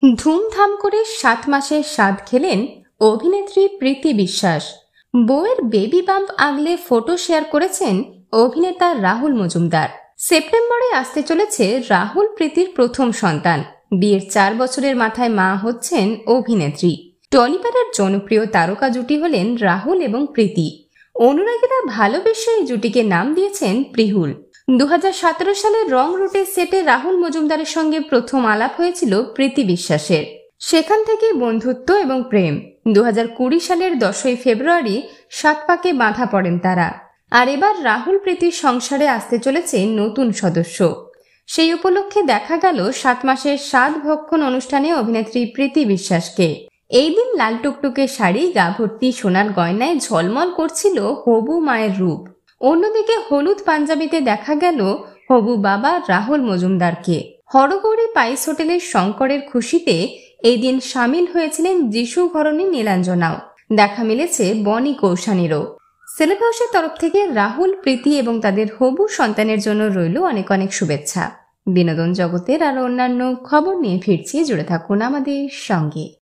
ধুমধাম করে 7 মাসের স্বাদ খেলেন অভিনেত্রী প্রীতি বিশ্বাস। বউয়ের বেবি বাম্প আগলে ফটো শেয়ার করেছেন অভিনেতা রাহুল মজুমদার। সেপ্টেম্বরে আসতে চলেছে রাহুল প্রীতির প্রথম সন্তান। বিয়ের 4 বছরের মাথায় মা হচ্ছেন অভিনেত্রী। টলিপাড়ার জনপ্রিয় তারকা জুটি হলেন রাহুল এবং প্রীতি। অনুরাগীরা ভালোবেসে এই জুটিকে নাম দিয়েছেন প্রিহুল। 2017 সালে রং রুটের সেটে রাহুল মজুমদারের সঙ্গে প্রথম আলাপ হয়েছিল প্রীতি বিশ্বাসের। সেখান থেকে বন্ধুত্ব এবং প্রেম। 2020 সালের 10ই ফেব্রুয়ারি 7 পাকে বাঁধা পড়েন তারা। আর এবার রাহুল প্রীতির সংসারে আসতে চলেছে নতুন সদস্য। সেই উপলক্ষে দেখা গেল 7 মাসের স্বাদ ভক্ষণ অনুষ্ঠানে অভিনেত্রী প্রীতি বিশ্বাসকে। এই দিন লাল টুকটুকে শাড়ি, গা ভর্তি সোনার গয়নায় ঝলমল করছিল হবু মায়ের রূপ। অন্যদিকে হলুদ পাঞ্জাবিতে দেখা গেল হবু বাবা রাহুল মজুমদারকে। হরগৌরী পাইস হোটেলের শঙ্করের খুশিতে এই দিন সামিল হয়েছিলেন যিশু ঘরণী নীলাঞ্জনাও। দেখা মিলেছে বনি কৌশানীরও। সেলেব হাউসের তরফ থেকে রাহুল, প্রীতি এবং তাদের হবু সন্তানের জন্য রইল অনেক অনেক শুভেচ্ছা। বিনোদন জগতের আরো অন্যান্য খবর নিয়ে ফিরছি, জুড়ে থাকুন আমাদের সঙ্গে।